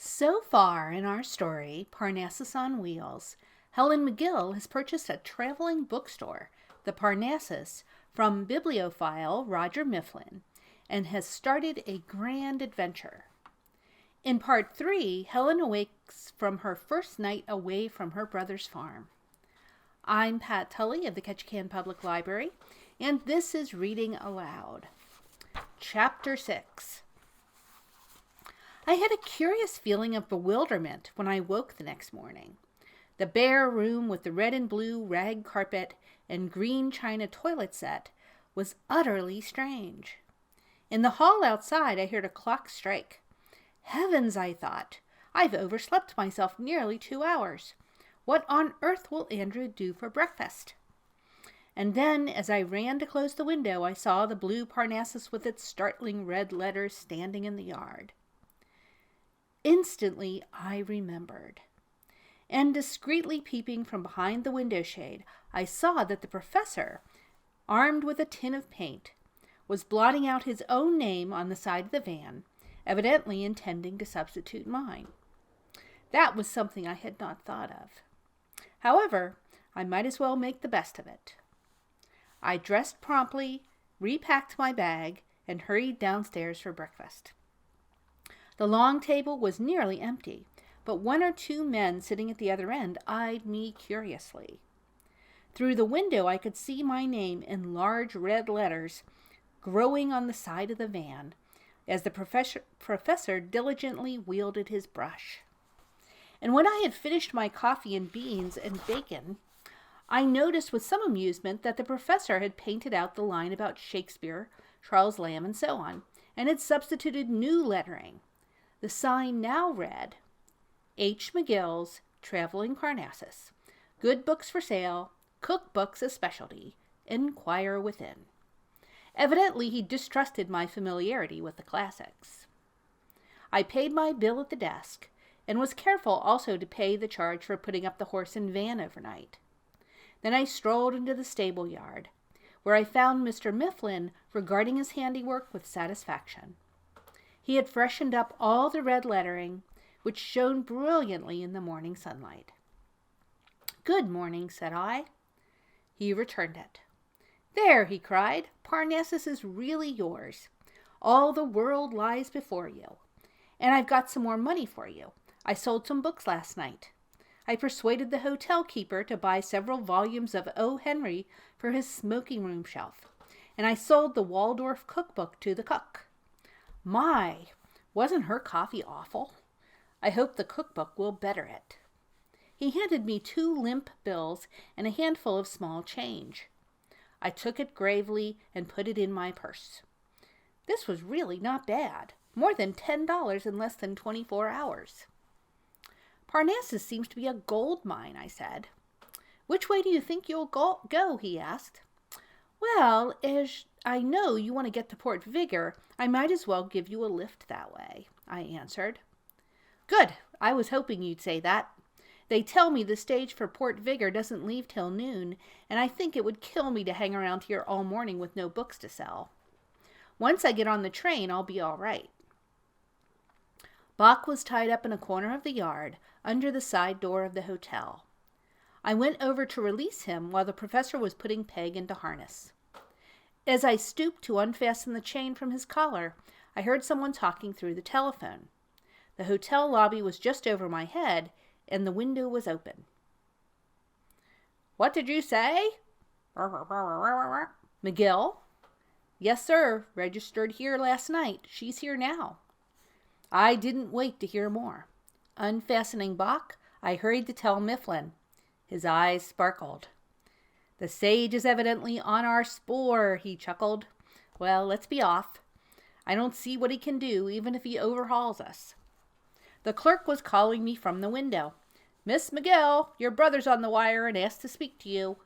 So far in our story, Parnassus on Wheels, Helen McGill has purchased a traveling bookstore, the Parnassus, from bibliophile Roger Mifflin, and has started a grand adventure. In part 3, Helen awakes from her first night away from her brother's farm. I'm Pat Tully of the Ketchikan Public Library, and this is Reading Aloud. Chapter 6. I had a curious feeling of bewilderment when I woke the next morning. The bare room with the red and blue rag carpet and green china toilet set was utterly strange. In the hall outside, I heard a clock strike. Heavens, I thought, I've overslept myself nearly 2 hours. What on earth will Andrew do for breakfast? And then, as I ran to close the window, I saw the blue Parnassus with its startling red letters standing in the yard. Instantly, I remembered. And discreetly peeping from behind the window shade, I saw that the professor, armed with a tin of paint, was blotting out his own name on the side of the van, evidently intending to substitute mine. That was something I had not thought of. However, I might as well make the best of it. I dressed promptly, repacked my bag, and hurried downstairs for breakfast. The long table was nearly empty, but 1 or 2 men sitting at the other end eyed me curiously. Through the window I could see my name in large red letters growing on the side of the van as the professor diligently wielded his brush. And when I had finished my coffee and beans and bacon, I noticed with some amusement that the professor had painted out the line about Shakespeare, Charles Lamb, and so on, and had substituted new lettering. The sign now read, H. McGill's Traveling Parnassus. Good books for sale, cookbooks a specialty. Inquire within. Evidently he distrusted my familiarity with the classics. I paid my bill at the desk, and was careful also to pay the charge for putting up the horse and van overnight. Then I strolled into the stable yard, where I found Mr. Mifflin regarding his handiwork with satisfaction. He had freshened up all the red lettering, which shone brilliantly in the morning sunlight. "Good morning," said I. He returned it. "There," he cried, "Parnassus is really yours. All the world lies before you. And I've got some more money for you. I sold some books last night. I persuaded the hotel keeper to buy several volumes of O. Henry for his smoking room shelf, and I sold the Waldorf cookbook to the cook. My, wasn't her coffee awful? I hope the cookbook will better it." He handed me 2 limp bills and a handful of small change. I took it gravely and put it in my purse. This was really not bad. More than $10 in less than 24 hours. "Parnassus seems to be a gold mine," I said. "Which way do you think you'll go?" he asked. "Well, as I know you want to get to Port Vigor, I might as well give you a lift that way," I answered. "Good. I was hoping you'd say that. They tell me the stage for Port Vigor doesn't leave till noon, and I think it would kill me to hang around here all morning with no books to sell. Once I get on the train, I'll be all right." Bach was tied up in a corner of the yard, under the side door of the hotel. I went over to release him while the professor was putting Peg into harness. As I stooped to unfasten the chain from his collar, I heard someone talking through the telephone. The hotel lobby was just over my head, and the window was open. "What did you say?" "McGill?" "Yes, sir. Registered here last night. She's here now." I didn't wait to hear more. Unfastening Bach, I hurried to tell Mifflin. His eyes sparkled. "The sage is evidently on our spoor," he chuckled. "Well, let's be off. I don't see what he can do, even if he overhauls us." The clerk was calling me from the window. "Miss McGill, your brother's on the wire and asked to speak to you."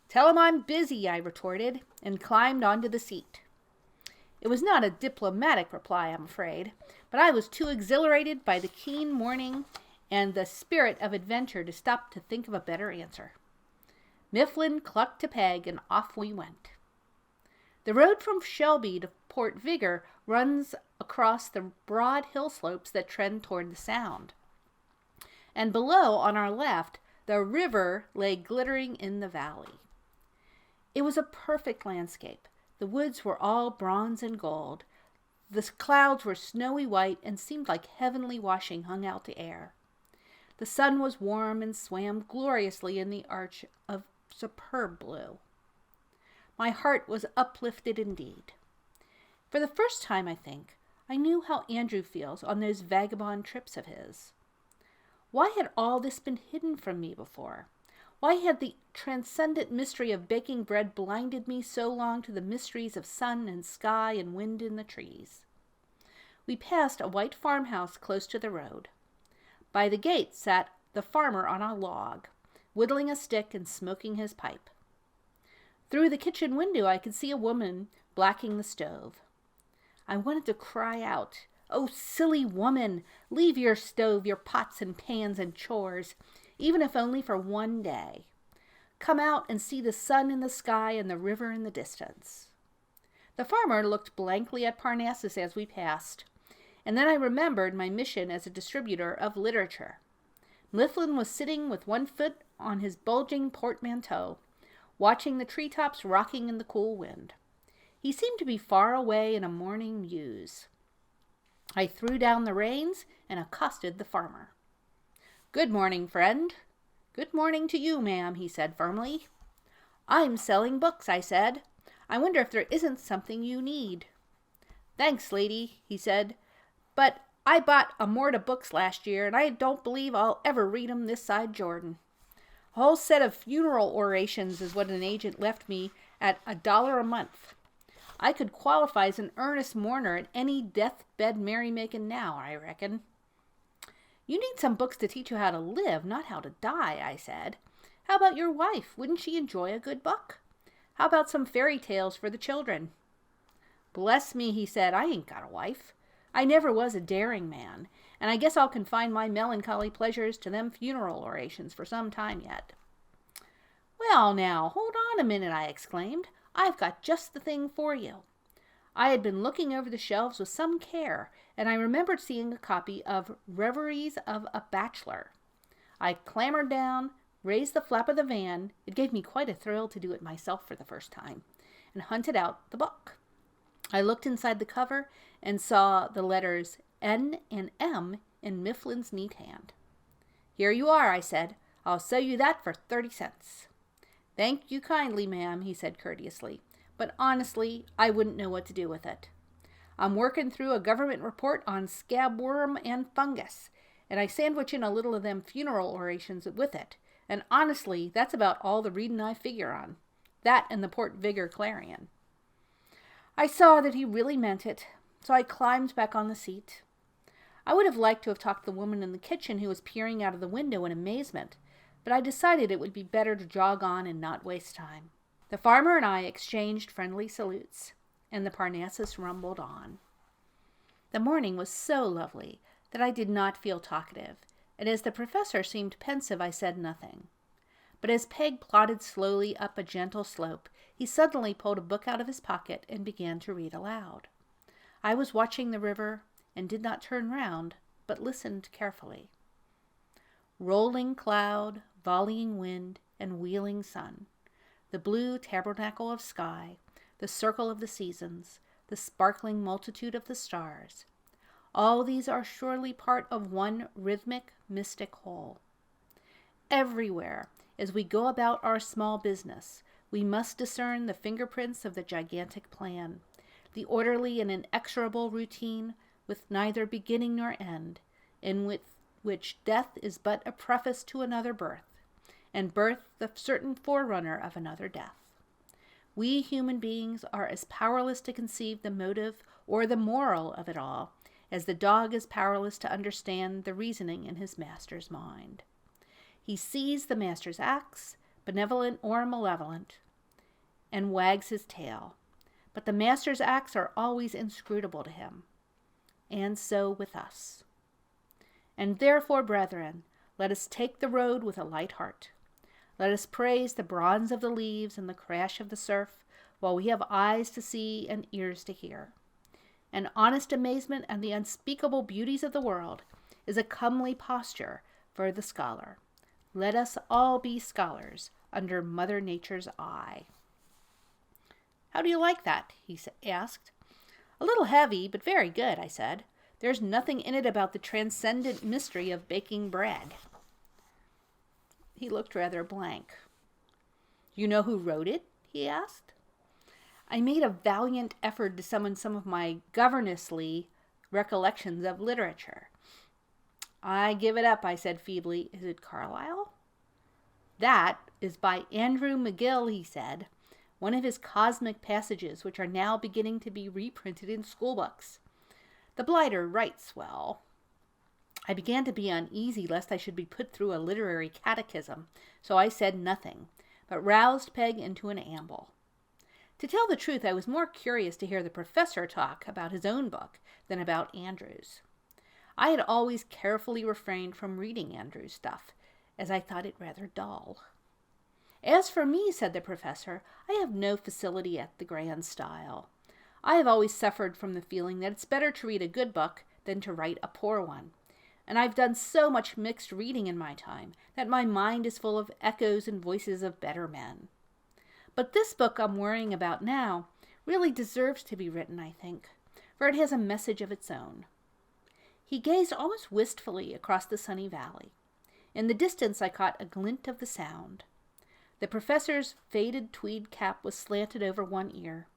"Tell him I'm busy," I retorted, and climbed onto the seat. It was not a diplomatic reply, I'm afraid, but I was too exhilarated by the keen morning and the spirit of adventure to stop to think of a better answer. Mifflin clucked to Peg, and off we went. The road from Shelby to Port Vigor runs across the broad hill slopes that trend toward the sound. And below, on our left, the river lay glittering in the valley. It was a perfect landscape. The woods were all bronze and gold. The clouds were snowy white and seemed like heavenly washing hung out to air. The sun was warm and swam gloriously in the arch of superb blue. My heart was uplifted indeed. For the first time, I think, I knew how Andrew feels on those vagabond trips of his. Why had all this been hidden from me before? Why had the transcendent mystery of baking bread blinded me so long to the mysteries of sun and sky and wind in the trees? We passed a white farmhouse close to the road. By the gate sat the farmer on a log, whittling a stick and smoking his pipe. Through the kitchen window I could see a woman blacking the stove. I wanted to cry out, "Oh, silly woman, leave your stove, your pots and pans and chores, even if only for one day. Come out and see the sun in the sky and the river in the distance." The farmer looked blankly at Parnassus as we passed, and then I remembered my mission as a distributor of literature. Mifflin was sitting with one foot on his bulging portmanteau, watching the treetops rocking in the cool wind. He seemed to be far away in a morning muse. I threw down the reins and accosted the farmer. "Good morning, friend." "Good morning to you, ma'am," he said firmly. "I'm selling books," I said. "I wonder if there isn't something you need." "Thanks, lady," he said, "but I bought a mort of books last year, and I don't believe I'll ever read 'em this side Jordan. A whole set of funeral orations is what an agent left me at $1 a month. I could qualify as an earnest mourner at any deathbed merrymaking now, I reckon." "You need some books to teach you how to live, not how to die," I said. "How about your wife? Wouldn't she enjoy a good book? How about some fairy tales for the children?" "Bless me," he said, "I ain't got a wife. I never was a daring man, and I guess I'll confine my melancholy pleasures to them funeral orations for some time yet." "Well, now, hold on a minute," I exclaimed. "I've got just the thing for you." I had been looking over the shelves with some care, and I remembered seeing a copy of Reveries of a Bachelor. I clambered down, raised the flap of the van — it gave me quite a thrill to do it myself for the first time — and hunted out the book. I looked inside the cover and saw the letters N and M in Mifflin's neat hand. "Here you are," I said. "I'll sell you that for 30 cents. "Thank you kindly, ma'am," he said courteously, "but honestly, I wouldn't know what to do with it. I'm working through a government report on scabworm and fungus, and I sandwich in a little of them funeral orations with it, and honestly, that's about all the reading I figure on. That and the Port Vigor Clarion." I saw that he really meant it, so I climbed back on the seat. I would have liked to have talked to the woman in the kitchen who was peering out of the window in amazement, but I decided it would be better to jog on and not waste time. The farmer and I exchanged friendly salutes, and the Parnassus rumbled on. The morning was so lovely that I did not feel talkative, and as the professor seemed pensive, I said nothing. But as Peg plodded slowly up a gentle slope, he suddenly pulled a book out of his pocket and began to read aloud. I was watching the river and did not turn round, but listened carefully. "Rolling cloud, volleying wind, and wheeling sun, the blue tabernacle of sky, the circle of the seasons, the sparkling multitude of the stars, all these are surely part of one rhythmic, mystic whole. Everywhere, as we go about our small business, we must discern the fingerprints of the gigantic plan, the orderly and inexorable routine with neither beginning nor end, in which death is but a preface to another birth, and birth the certain forerunner of another death. We human beings are as powerless to conceive the motive or the moral of it all as the dog is powerless to understand the reasoning in his master's mind. He sees the master's acts, benevolent or malevolent, and wags his tail, but the master's acts are always inscrutable to him. And so with us. And therefore, brethren, let us take the road with a light heart. Let us praise the bronze of the leaves and the crash of the surf, while we have eyes to see and ears to hear. and honest amazement at the unspeakable beauties of the world is a comely posture for the scholar. Let us all be scholars under Mother Nature's eye." "How do you like that?" he asked. "A little heavy, but very good," I said. "There's nothing in it about the transcendent mystery of baking bread." He looked rather blank. "You know who wrote it?" he asked. I made a valiant effort to summon some of my governessly recollections of literature. "I give it up," I said feebly. "Is it Carlyle?" "That is by Andrew McGill," he said. "One of his cosmic passages, which are now beginning to be reprinted in schoolbooks. The blighter writes well." I began to be uneasy lest I should be put through a literary catechism, so I said nothing, but roused Peg into an amble. To tell the truth, I was more curious to hear the professor talk about his own book than about Andrew's. I had always carefully refrained from reading Andrew's stuff, as I thought it rather dull. "As for me," said the professor, "I have no facility at the grand style. I have always suffered from the feeling that it's better to read a good book than to write a poor one. And I've done so much mixed reading in my time that my mind is full of echoes and voices of better men. But this book I'm worrying about now really deserves to be written, I think, for it has a message of its own." He gazed almost wistfully across the sunny valley. In the distance I caught a glint of the Sound. The professor's faded tweed cap was slanted over one ear,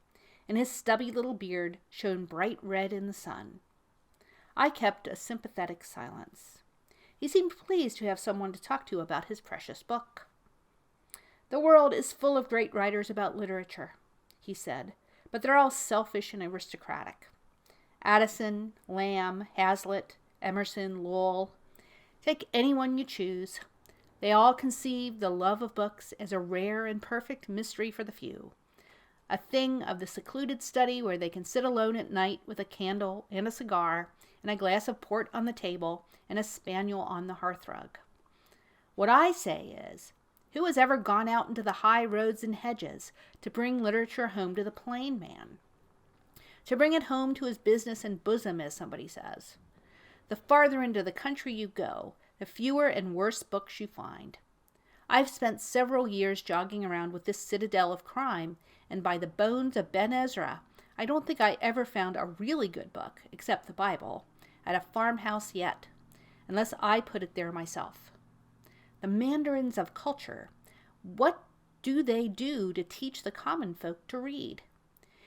and his stubby little beard shone bright red in the sun. I kept a sympathetic silence. He seemed pleased to have someone to talk to about his precious book. "The world is full of great writers about literature," he said, "but they're all selfish and aristocratic. Addison, Lamb, Hazlitt, Emerson, Lowell. Take anyone you choose. They all conceive the love of books as a rare and perfect mystery for the few, a thing of the secluded study where they can sit alone at night with a candle and a cigar and a glass of port on the table and a spaniel on the hearthrug. What I say is, who has ever gone out into the high roads and hedges to bring literature home to the plain man? To bring it home to his business and bosom, as somebody says. The farther into the country you go, the fewer and worse books you find. I've spent several years jogging around with this citadel of crime, and by the bones of Ben Ezra, I don't think I ever found a really good book, except the Bible, at a farmhouse yet, unless I put it there myself. The mandarins of culture, what do they do to teach the common folk to read?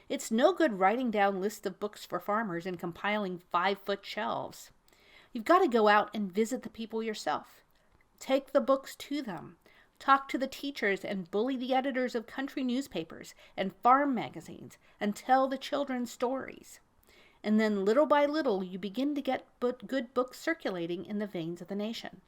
It's no good writing down lists of books for farmers and compiling 5-foot shelves. You've got to go out and visit the people yourself. Take the books to them. Talk to the teachers and bully the editors of country newspapers and farm magazines and tell the children stories. And then little by little you begin to get good books circulating in the veins of the nation.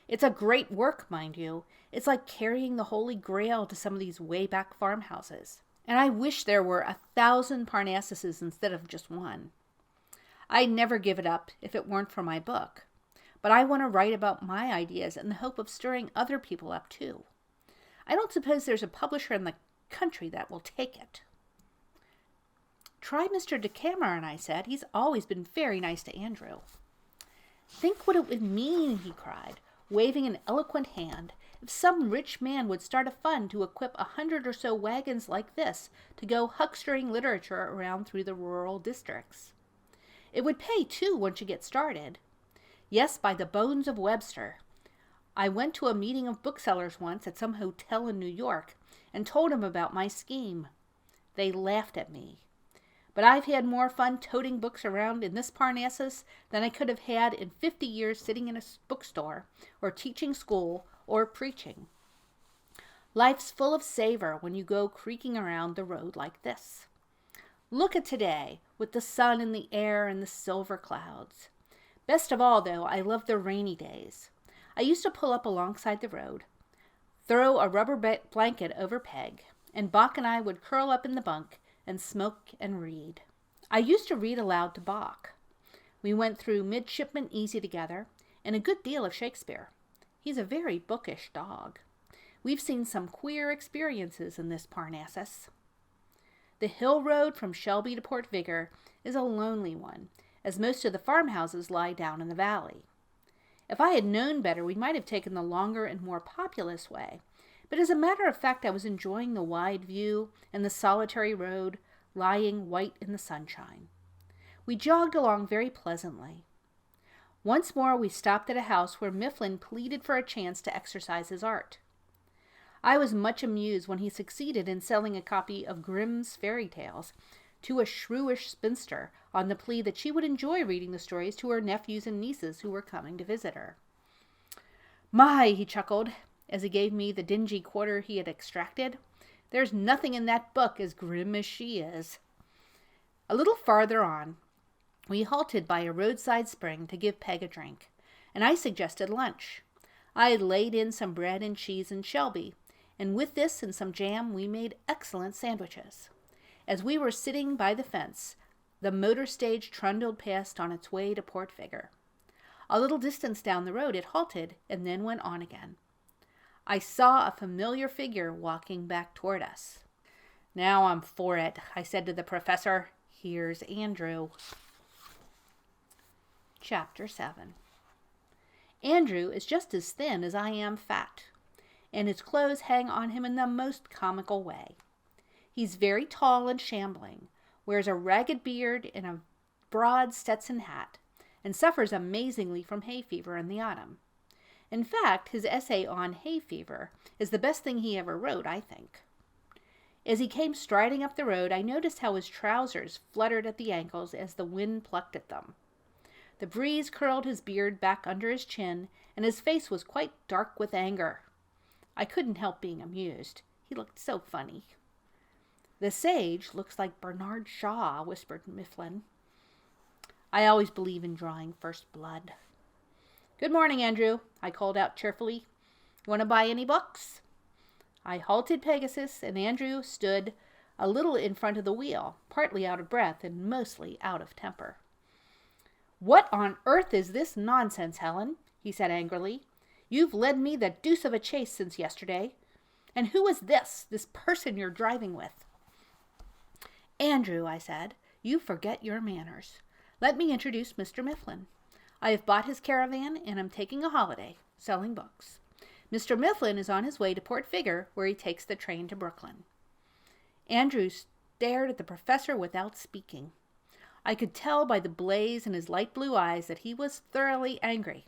It's a great work, mind you. It's like carrying the Holy Grail to some of these way-back farmhouses. And I wish there were 1,000 Parnassuses instead of just one. I'd never give it up if it weren't for my book. But I want to write about my ideas in the hope of stirring other people up too. I don't suppose there's a publisher in the country that will take it. Try Mr. Decameron, I said. He's always been very nice to Andrew. Think what it would mean, he cried, waving an eloquent hand, if some rich man would start a fund to equip 100 or so wagons like this to go huckstering literature around through the rural districts. It would pay, too, once you get started. Yes, by the bones of Webster. I went to a meeting of booksellers once at some hotel in New York and told them about my scheme. They laughed at me. But I've had more fun toting books around in this Parnassus than I could have had in 50 years sitting in a bookstore or teaching school or preaching. Life's full of savor when you go creaking around the road like this. Look at today, with the sun in the air and the silver clouds. Best of all, though, I love the rainy days. I used to pull up alongside the road, throw a rubber blanket over Peg, and Bach and I would curl up in the bunk and smoke and read. I used to read aloud to Bach. We went through Midshipman Easy together, and a good deal of Shakespeare. He's a very bookish dog. We've seen some queer experiences in this Parnassus. The hill road from Shelby to Port Vigor is a lonely one, as most of the farmhouses lie down in the valley. If I had known better, we might have taken the longer and more populous way, but as a matter of fact, I was enjoying the wide view and the solitary road lying white in the sunshine. We jogged along very pleasantly. Once more we stopped at a house where Mifflin pleaded for a chance to exercise his art. I was much amused when he succeeded in selling a copy of Grimm's Fairy Tales to a shrewish spinster on the plea that she would enjoy reading the stories to her nephews and nieces who were coming to visit her. "My," he chuckled, as he gave me the dingy quarter he had extracted, "there's nothing in that book as grim as she is." A little farther on, we halted by a roadside spring to give Peg a drink, and I suggested lunch. I had laid in some bread and cheese and Shelby, and with this and some jam we made excellent sandwiches. As we were sitting by the fence, the motor stage trundled past on its way to Port Vigor. A little distance down the road it halted and then went on again. I saw a familiar figure walking back toward us. "Now I'm for it," I said to the professor. "Here's Andrew." Chapter 7. Andrew is just as thin as I am fat, and his clothes hang on him in the most comical way. He's very tall and shambling, wears a ragged beard and a broad Stetson hat, and suffers amazingly from hay fever in the autumn. In fact, his essay on hay fever is the best thing he ever wrote, I think. As he came striding up the road, I noticed how his trousers fluttered at the ankles as the wind plucked at them. The breeze curled his beard back under his chin, and his face was quite dark with anger. I couldn't help being amused. He looked so funny. "The sage looks like Bernard Shaw," whispered Mifflin. I always believe in drawing first blood. "Good morning, Andrew," I called out cheerfully. "You want to buy any books?" I halted Pegasus, and Andrew stood a little in front of the wheel, partly out of breath and mostly out of temper. "What on earth is this nonsense, Helen?" he said angrily. "You've led me the deuce of a chase since yesterday. And who is this person you're driving with?" "Andrew," I said, "you forget your manners. Let me introduce Mr. Mifflin. I have bought his caravan and am taking a holiday, selling books. Mr. Mifflin is on his way to Port Vigor, where he takes the train to Brooklyn." Andrew stared at the professor without speaking. I could tell by the blaze in his light blue eyes that he was thoroughly angry,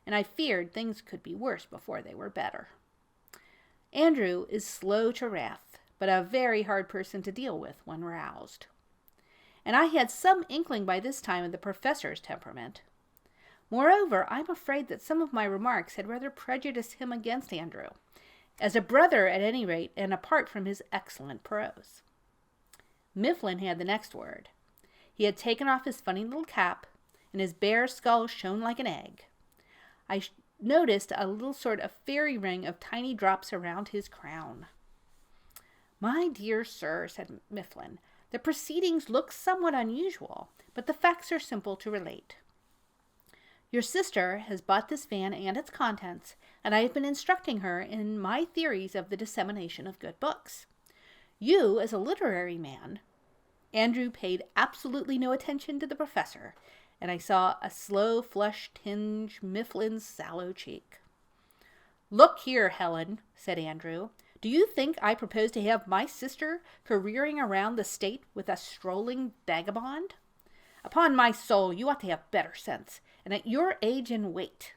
and I feared things could be worse before they were better. Andrew is slow to wrath, but a very hard person to deal with when roused. And I had some inkling by this time of the professor's temperament. Moreover, I'm afraid that some of my remarks had rather prejudiced him against Andrew, as a brother at any rate, and apart from his excellent prose. Mifflin had the next word. He had taken off his funny little cap, and his bare skull shone like an egg. I noticed a little sort of fairy ring of tiny drops around his crown. "My dear sir," said Mifflin, "the proceedings look somewhat unusual, but the facts are simple to relate. Your sister has bought this van and its contents, and I have been instructing her in my theories of the dissemination of good books. You, as a literary man—" Andrew paid absolutely no attention to the professor, and I saw a slow flush tinge Mifflin's sallow cheek. "Look here, Helen," said Andrew, "do you think I propose to have my sister careering around the state with a strolling vagabond? Upon my soul, you ought to have better sense, and at your age and weight.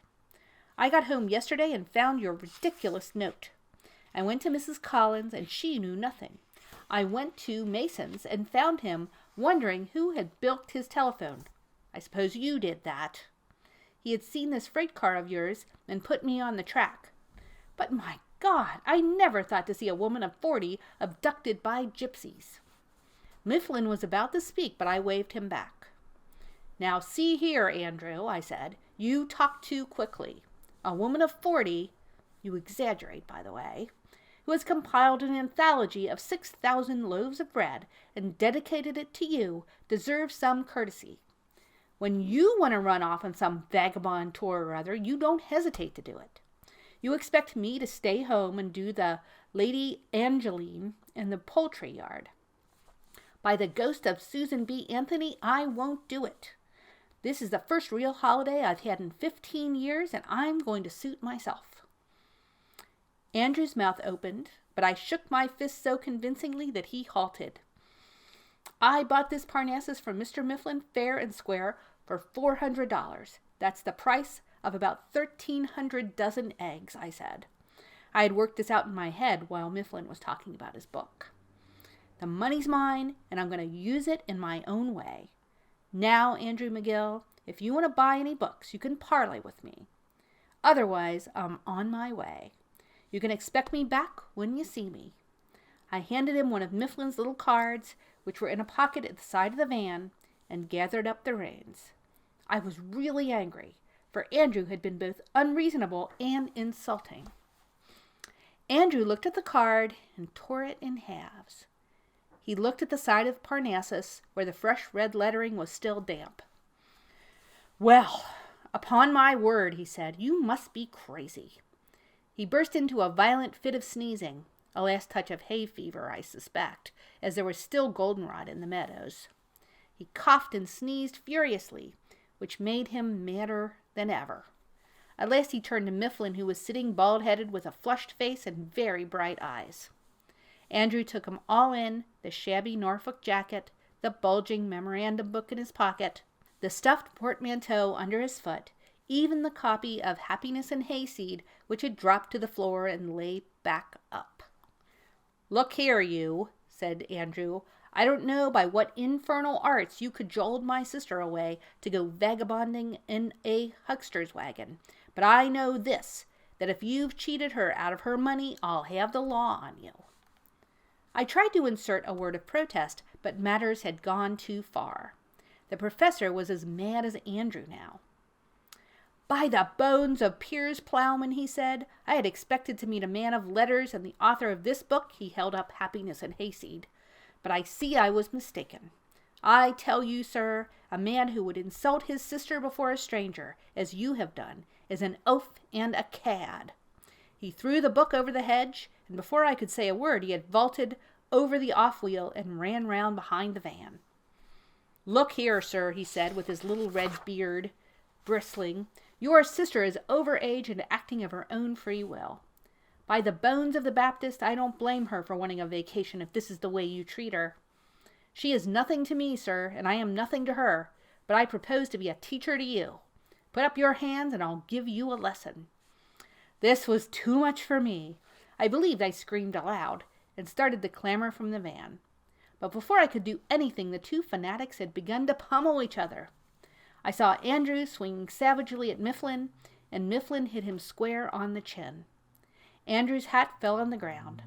I got home yesterday and found your ridiculous note. I went to Mrs. Collins, and she knew nothing. I went to Mason's and found him wondering who had bilked his telephone. I suppose you did that. He had seen this freight car of yours and put me on the track. But my God, I never thought to see a woman of 40 abducted by gypsies." Mifflin was about to speak, but I waved him back. "Now see here, Andrew," I said, "you talk too quickly. A woman of 40, you exaggerate, by the way, who has compiled an anthology of 6,000 loaves of bread and dedicated it to you, deserves some courtesy. When you want to run off on some vagabond tour or other, you don't hesitate to do it. You expect me to stay home and do the Lady Angeline in the poultry yard. By the ghost of Susan B. Anthony, I won't do it. This is the first real holiday I've had in 15 years, and I'm going to suit myself." Andrew's mouth opened, but I shook my fist so convincingly that he halted. "I bought this Parnassus from Mr. Mifflin fair and square for $400. That's the price of about 1,300 dozen eggs," I said. I had worked this out in my head while Mifflin was talking about his book. "The money's mine, and I'm going to use it in my own way. Now, Andrew McGill, if you want to buy any books, you can parley with me. Otherwise, I'm on my way. You can expect me back when you see me." I handed him one of Mifflin's little cards, which were in a pocket at the side of the van, and gathered up the reins. I was really angry, for Andrew had been both unreasonable and insulting. Andrew looked at the card and tore it in halves. He looked at the side of Parnassus, where the fresh red lettering was still damp. "Well, upon my word," he said, "you must be crazy." He burst into a violent fit of sneezing, a last touch of hay fever, I suspect, as there was still goldenrod in the meadows. He coughed and sneezed furiously, which made him madder than ever. At last he turned to Mifflin, who was sitting bald-headed with a flushed face and very bright eyes. Andrew took him all in, the shabby Norfolk jacket, the bulging memorandum book in his pocket, the stuffed portmanteau under his foot, even the copy of Happiness and Hayseed, which had dropped to the floor and lay back up. "Look here, you," said Andrew. "I don't know by what infernal arts you cajoled my sister away to go vagabonding in a huckster's wagon, but I know this, that if you've cheated her out of her money, I'll have the law on you." I tried to insert a word of protest, but matters had gone too far. The professor was as mad as Andrew now. "By the bones of Piers Plowman," he said, "I had expected to meet a man of letters and the author of this book," he held up Happiness and Hayseed, "but I see I was mistaken. I tell you, sir, a man who would insult his sister before a stranger, as you have done, is an oaf and a cad." He threw the book over the hedge, and before I could say a word, he had vaulted over the off-wheel and ran round behind the van. "Look here, sir," he said, with his little red beard bristling, "your sister is over age and acting of her own free will. By the bones of the Baptist, I don't blame her for wanting a vacation if this is the way you treat her. She is nothing to me, sir, and I am nothing to her, but I propose to be a teacher to you. Put up your hands and I'll give you a lesson." This was too much for me. I believed I screamed aloud, and started to clamber from the van. But before I could do anything, the two fanatics had begun to pummel each other. I saw Andrew swinging savagely at Mifflin, and Mifflin hit him square on the chin. Andrew's hat fell on the ground.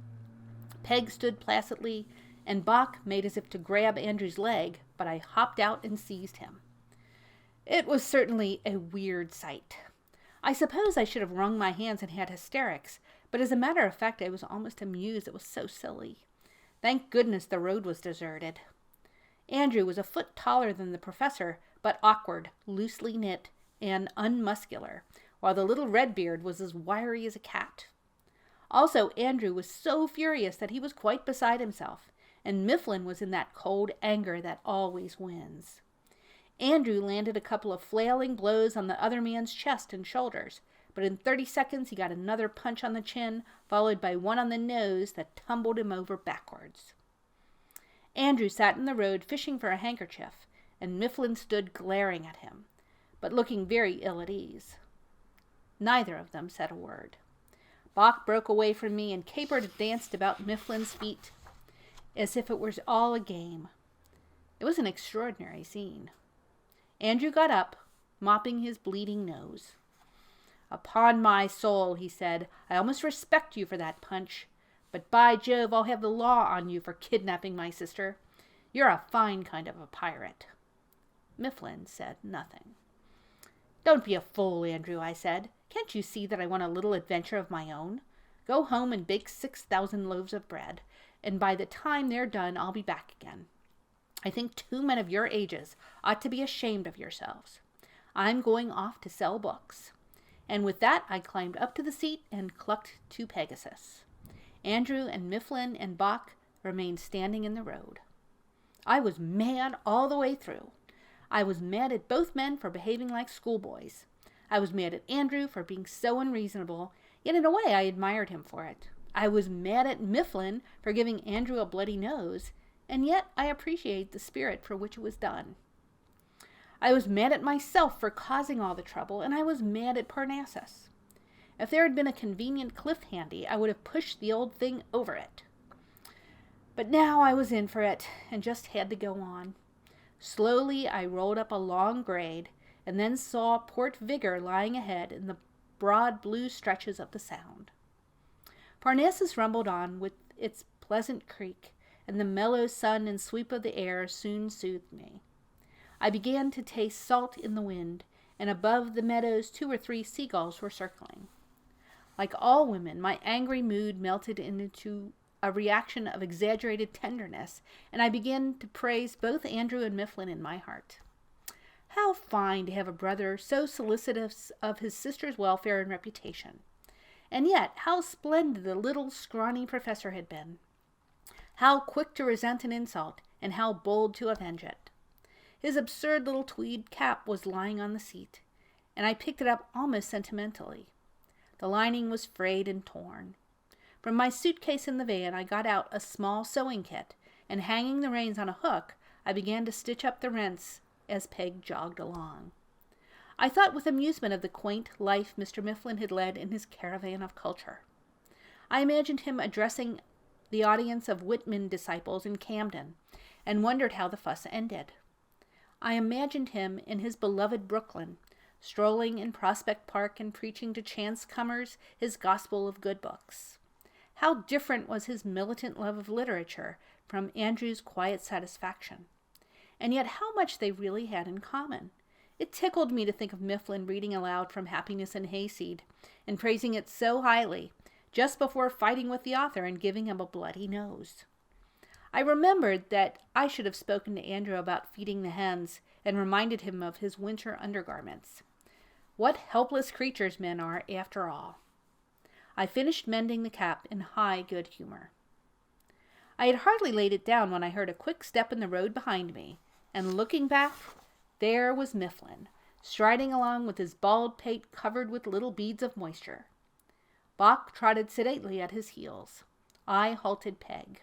Peg stood placidly, and Bach made as if to grab Andrew's leg, but I hopped out and seized him. It was certainly a weird sight. I suppose I should have wrung my hands and had hysterics, but as a matter of fact I was almost amused. It was so silly. Thank goodness the road was deserted. Andrew was a foot taller than the professor, but awkward, loosely knit, and unmuscular, while the little Redbeard was as wiry as a cat. Also, Andrew was so furious that he was quite beside himself, and Mifflin was in that cold anger that always wins. Andrew landed a couple of flailing blows on the other man's chest and shoulders, but in 30 seconds he got another punch on the chin, followed by one on the nose that tumbled him over backwards. Andrew sat in the road fishing for a handkerchief, and Mifflin stood glaring at him, but looking very ill at ease. Neither of them said a word. Bach broke away from me and capered and danced about Mifflin's feet, as if it was all a game. It was an extraordinary scene. Andrew got up, mopping his bleeding nose. "Upon my soul," he said, "I almost respect you for that punch. But by Jove, I'll have the law on you for kidnapping my sister. You're a fine kind of a pirate." Mifflin said nothing. "Don't be a fool, Andrew," I said. "Can't you see that I want a little adventure of my own? Go home and bake 6,000 loaves of bread, and by the time they're done, I'll be back again. I think 2 men of your ages ought to be ashamed of yourselves. I'm going off to sell books." And with that, I climbed up to the seat and clucked to Pegasus. Andrew and Mifflin and Bach remained standing in the road. I was mad all the way through. I was mad at both men for behaving like schoolboys. I was mad at Andrew for being so unreasonable, yet in a way I admired him for it. I was mad at Mifflin for giving Andrew a bloody nose, and yet I appreciate the spirit for which it was done. I was mad at myself for causing all the trouble, and I was mad at Parnassus. If there had been a convenient cliff handy, I would have pushed the old thing over it. But now I was in for it, and just had to go on. Slowly I rolled up a long grade, and then saw Port Vigor lying ahead in the broad blue stretches of the Sound. Parnassus rumbled on with its pleasant creak, and the mellow sun and sweep of the air soon soothed me. I began to taste salt in the wind, and above the meadows 2 or 3 seagulls were circling. Like all women, my angry mood melted into a reaction of exaggerated tenderness, and I began to praise both Andrew and Mifflin in my heart. How fine to have a brother so solicitous of his sister's welfare and reputation. And yet, how splendid the little scrawny professor had been. How quick to resent an insult, and how bold to avenge it. His absurd little tweed cap was lying on the seat, and I picked it up almost sentimentally. The lining was frayed and torn. From my suitcase in the van, I got out a small sewing kit, and hanging the reins on a hook, I began to stitch up the rents as Peg jogged along. I thought with amusement of the quaint life Mr. Mifflin had led in his caravan of culture. I imagined him addressing the audience of Whitman disciples in Camden, and wondered how the fuss ended. I imagined him in his beloved Brooklyn, strolling in Prospect Park and preaching to chance comers his gospel of good books. How different was his militant love of literature from Andrew's quiet satisfaction. And yet how much they really had in common. It tickled me to think of Mifflin reading aloud from Happiness and Hayseed, and praising it so highly, just before fighting with the author and giving him a bloody nose. I remembered that I should have spoken to Andrew about feeding the hens, and reminded him of his winter undergarments. What helpless creatures men are, after all. I finished mending the cap in high good humor. I had hardly laid it down when I heard a quick step in the road behind me, and looking back, there was Mifflin, striding along with his bald pate covered with little beads of moisture. Bach trotted sedately at his heels. I halted Peg.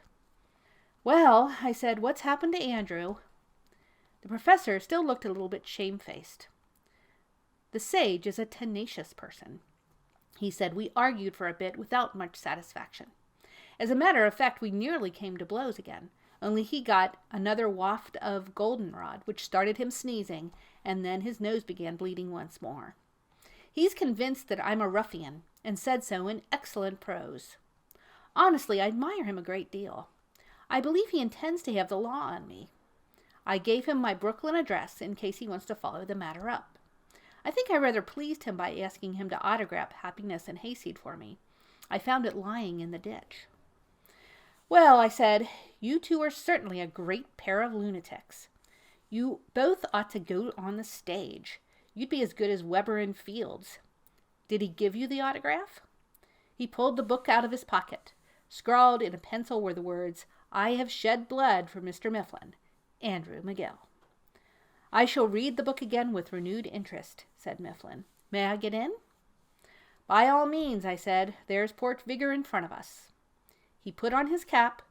"Well," I said, "what's happened to Andrew?" The professor still looked a little bit shamefaced. "The sage is a tenacious person," he said. "We argued for a bit without much satisfaction. As a matter of fact, we nearly came to blows again, only he got another waft of goldenrod, which started him sneezing, and then his nose began bleeding once more. He's convinced that I'm a ruffian, and said so in excellent prose. Honestly, I admire him a great deal. I believe he intends to have the law on me. I gave him my Brooklyn address in case he wants to follow the matter up. I think I rather pleased him by asking him to autograph Happiness and Hayseed for me. I found it lying in the ditch." "Well," I said, "you two are certainly a great pair of lunatics. You both ought to go on the stage. You'd be as good as Weber and Fields. Did he give you the autograph?" He pulled the book out of his pocket. Scrawled in a pencil were the words, "I have shed blood for Mr. Mifflin. Andrew McGill." "I shall read the book again with renewed interest," said Mifflin. "May I get in?" "By all means," I said. "There's Port Vigor in front of us." He put on his cap,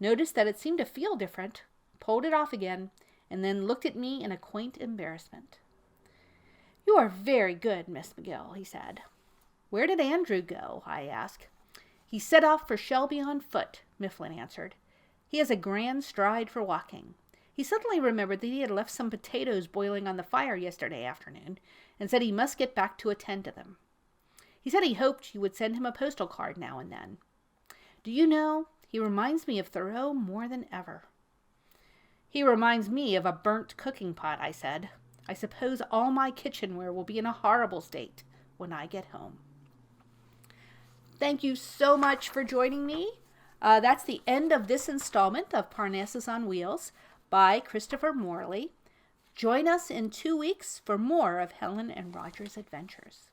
noticed that it seemed to feel different, pulled it off again, and then looked at me in a quaint embarrassment. "You are very good, Miss McGill," he said. "Where did Andrew go?" I asked. "He set off for Shelby on foot," Mifflin answered. "He has a grand stride for walking. He suddenly remembered that he had left some potatoes boiling on the fire yesterday afternoon, and said he must get back to attend to them. He said he hoped you would send him a postal card now and then. Do you know, he reminds me of Thoreau more than ever." "He reminds me of a burnt cooking pot," I said. "I suppose all my kitchenware will be in a horrible state when I get home." Thank you so much for joining me. That's the end of this installment of Parnassus on Wheels by Christopher Morley. Join us in 2 weeks for more of Helen and Roger's adventures.